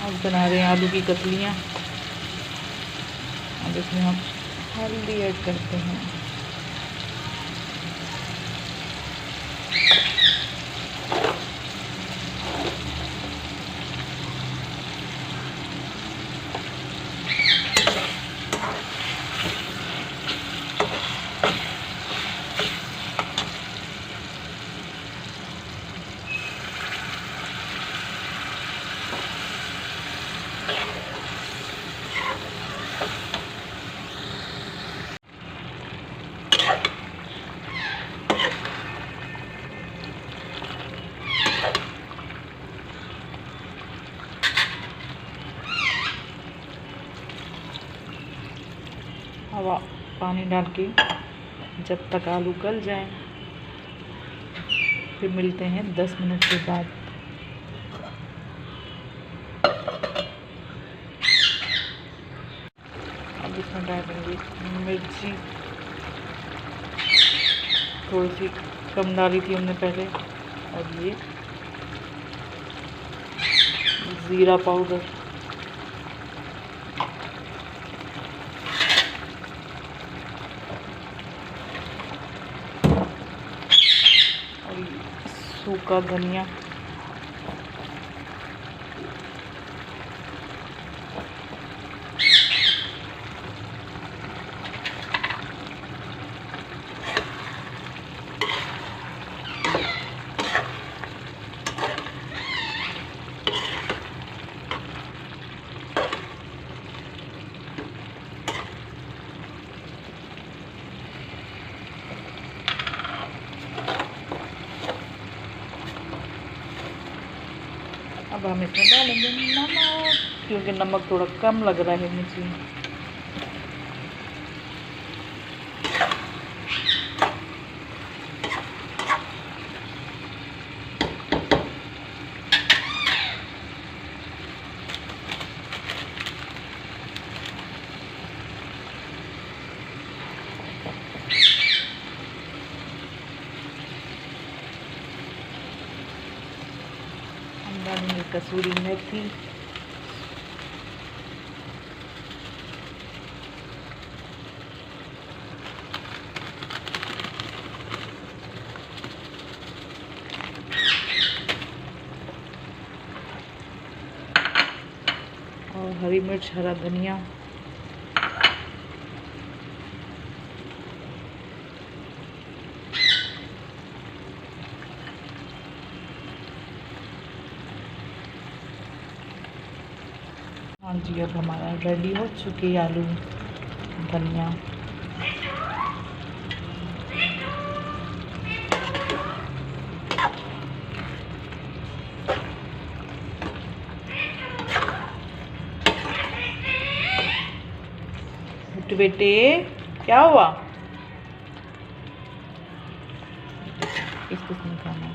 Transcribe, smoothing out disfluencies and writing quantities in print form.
अब बना रहे हैं आलू की कतलियाँ। अब इसमें हम हल्दी ऐड करते हैं। हवा पानी डाल के जब तक आलू गल जाए, फिर मिलते हैं 10 मिनट के बाद। अब इसमें डालेंगे मिर्ची, थोड़ी सी कम डाली थी हमने पहले, और ये ज़ीरा पाउडर, और सूखा धनिया, अब हम इसमें डालेंगे नमक, क्योंकि नमक थोड़ा कम लग रहा है मुझे। डालेंगे कसूरी मेथी, और हरी मिर्च, हरा धनिया, हाँ जी। अब हमारा रेडी हो चुकी आलू धनिया। बेटे क्या हुआ? इसको खाना